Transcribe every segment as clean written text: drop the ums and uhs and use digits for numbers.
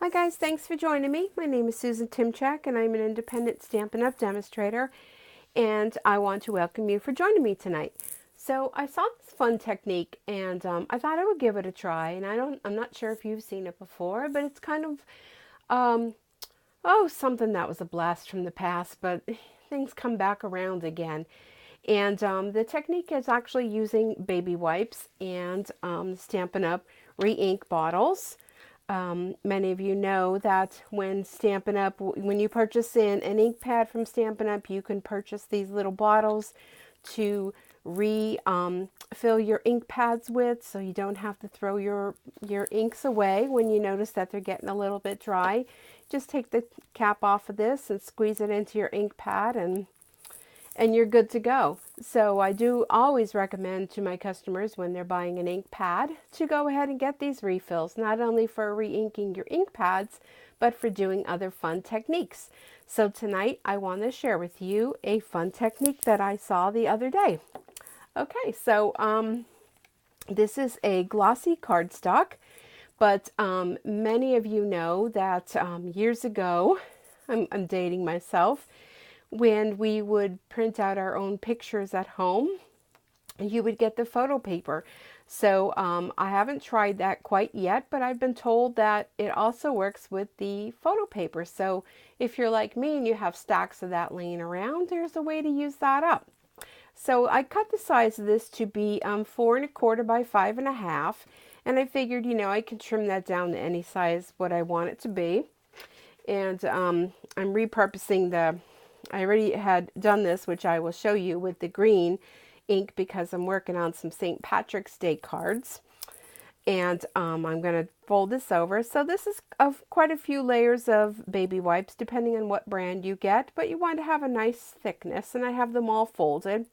Hi guys, thanks for joining me. My name is Susan Timchak and I'm an independent Stampin' Up! Demonstrator, and I want to welcome you for joining me tonight. So I saw this fun technique and I thought I would give it a try, and I'm not sure if you've seen it before, but it's kind of um, something that was a blast from the past, but things come back around again. And the technique is actually using baby wipes and Stampin' Up! Re-ink bottles. Many of you know that when Stampin' Up, when you purchase an ink pad from Stampin' Up, you can purchase these little bottles to fill your ink pads with, so you don't have to throw your inks away when you notice that they're getting a little bit dry. Just take the cap off of this and squeeze it into your ink pad, and you're good to go. So I do always recommend to my customers when they're buying an ink pad to go ahead and get these refills, not only for re-inking your ink pads, but for doing other fun techniques. So tonight I want to share with you a fun technique that I saw the other day. Okay, so this is a glossy cardstock, but many of you know that years ago, I'm dating myself, when we would print out our own pictures at home, you would get the photo paper. So I haven't tried that quite yet, but I've been told that it also works with the photo paper. So if you're like me and you have stacks of that laying around, there's a way to use that up. So I cut the size of this to be 4 1/4 by 5 1/2, and I figured, I can trim that down to any size what I want it to be. And I'm repurposing I already had done this, which I will show you with the green ink because I'm working on some St. Patrick's Day cards. And I'm going to fold this over. So this is of quite a few layers of baby wipes, depending on what brand you get, but you want to have a nice thickness, and I have them all folded.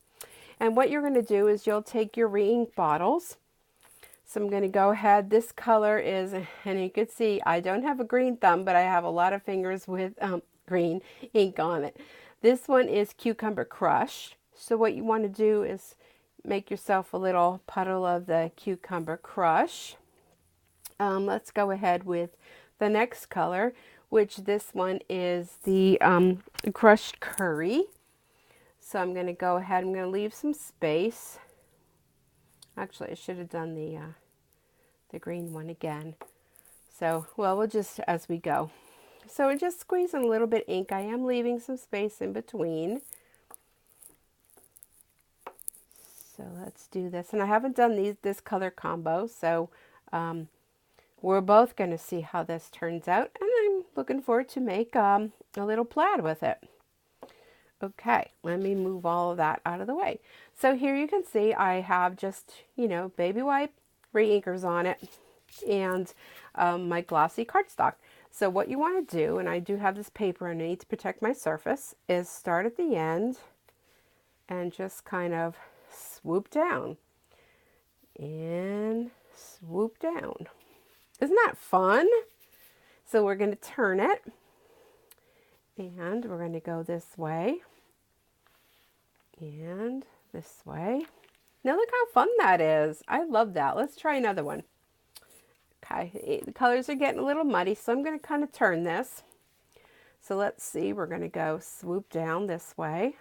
And what you're going to do is you'll take your re-ink bottles. So I'm going to go ahead. This color is, and you can see I don't have a green thumb, but I have a lot of fingers with green ink on it. This one is Cucumber Crush. So what you want to do is make yourself a little puddle of the Cucumber Crush. Let's go ahead with the next color, which this one is the Crushed Curry. So I'm going to go ahead, I'm going to leave some space. Actually, I should have done the green one again. So, well, we'll just as we go. So we're just squeezing a little bit ink. I am leaving some space in between. So let's do this. And I haven't done this color combo, so we're both going to see how this turns out. And I'm looking forward to make a little plaid with it. Okay, let me move all of that out of the way. So here you can see I have just, baby wipe, re-inkers on it, and my glossy cardstock. So what you want to do, and I do have this paper underneath to protect my surface, is start at the end and just kind of swoop down and swoop down. Isn't that fun? So we're going to turn it, and we're going to go this way and this way. Now look how fun that is. I love that. Let's try another one. Okay, the colors are getting a little muddy, so I'm going to kind of turn this. So let's see, we're going to go swoop down this way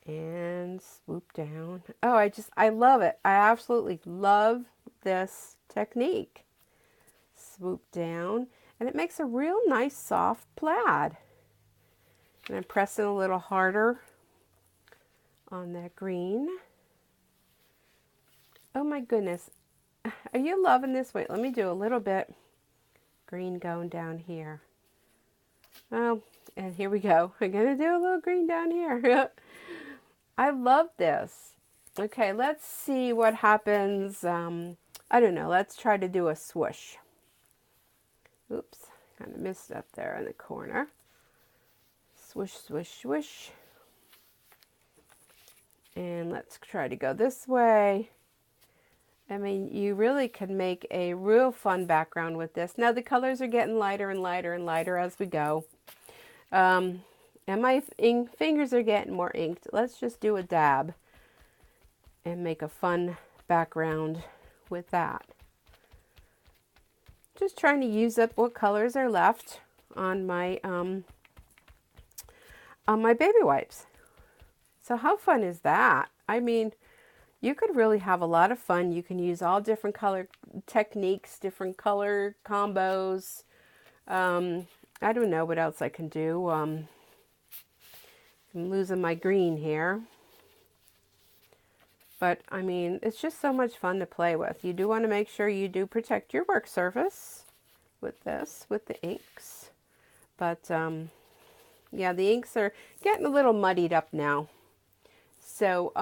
and swoop down. Oh, I love it. I absolutely love this technique. Swoop down, and it makes a real nice soft plaid. And I'm pressing a little harder on that green. Oh my goodness. Are you loving this? Wait, let me do a little bit green going down here. Oh, and here we go. I'm going to do a little green down here. I love this. Okay, let's see what happens. I don't know. Let's try to do a swoosh. Oops, kind of missed up there in the corner. Swish, swish, swish. And let's try to go this way. I mean, you really can make a real fun background with this. Now the colors are getting lighter and lighter and lighter as we go. And my fingers are getting more inked. Let's just do a dab and make a fun background with that. just trying to use up what colors are left on my baby wipes. So how fun is that? I mean, you could really have a lot of fun. You can use all different color techniques, different color combos. I don't know what else I can do. I'm losing my green here. But, I mean, it's just so much fun to play with. You do want to make sure you do protect your work surface with this, with the inks. But, yeah, the inks are getting a little muddied up now. So,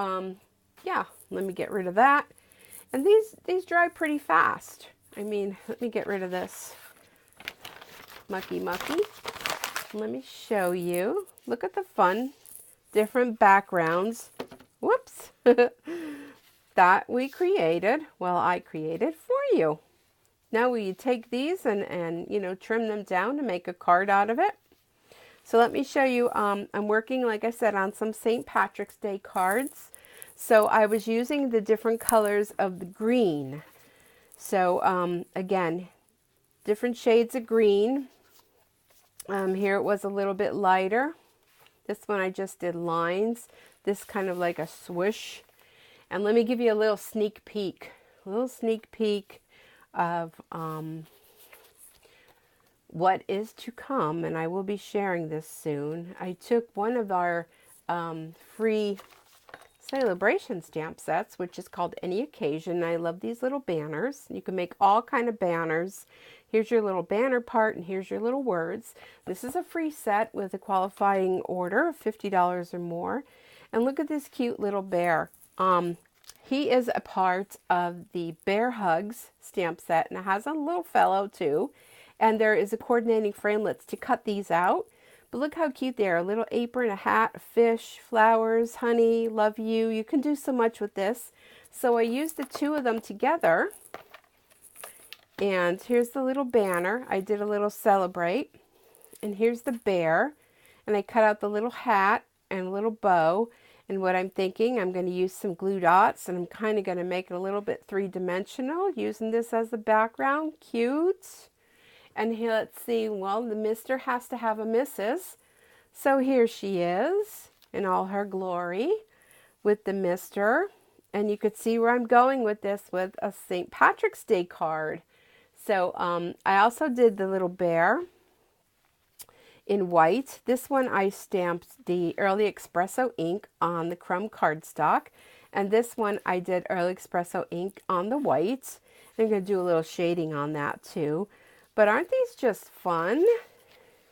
yeah, let me get rid of that. And these dry pretty fast. I mean, let me get rid of this mucky. Let me show you. Look at the fun, different backgrounds. Whoops. That we created. Well, I created for you. Now will you take these and you know, trim them down to make a card out of it? So let me show you. I'm working, like I said, on some St. Patrick's Day cards. So I was using the different colors of the green. So again, different shades of green. Here it was a little bit lighter. This one I just did lines. This kind of like a swoosh. And let me give you a little sneak peek. Of what is to come. And I will be sharing this soon. I took one of our free celebration stamp sets, which is called Any Occasion. I love these little banners. You can make all kind of banners. Here's your little banner part, and here's your little words. This is a free set with a qualifying order of $50 or more. And look at this cute little bear. He is a part of the Bear Hugs stamp set, and it has a little fellow too. And there is a coordinating framelits to cut these out. But look how cute they are. A little apron, a hat, a fish, flowers, honey, love you. You can do so much with this. So I used the two of them together. And here's the little banner. I did a little celebrate. And here's the bear. And I cut out the little hat and a little bow. And what I'm thinking, I'm going to use some glue dots. And I'm kind of going to make it a little bit three-dimensional. Using this as the background. Cute. And here, let's see, well, the mister has to have a Mrs. So here she is in all her glory with the mister. And you could see where I'm going with this with a St. Patrick's Day card. So I also did the little bear in white. This one I stamped the Early Espresso ink on the chrome cardstock. And this one I did Early Espresso ink on the white. I'm going to do a little shading on that too. But aren't these just fun?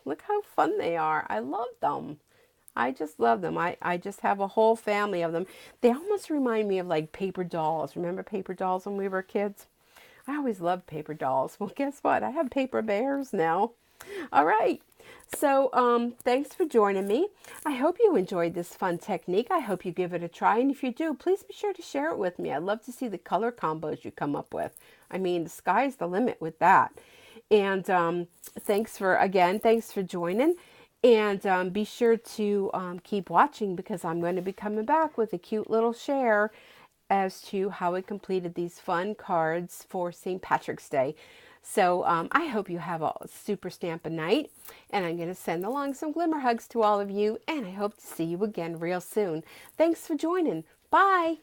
Look how fun they are. I love them. I just love them. I just have a whole family of them. They almost remind me of like paper dolls. Remember paper dolls when we were kids? I always loved paper dolls. Well, guess what? I have paper bears now. All right. So thanks for joining me. I hope you enjoyed this fun technique. I hope you give it a try. And if you do, please be sure to share it with me. I'd love to see the color combos you come up with. I mean, the sky's the limit with that. And thanks for joining. And be sure to keep watching, because I'm going to be coming back with a cute little share as to how I completed these fun cards for St. Patrick's Day. So I hope you have a super stampin' night. And I'm going to send along some glimmer hugs to all of you. And I hope to see you again real soon. Thanks for joining. Bye.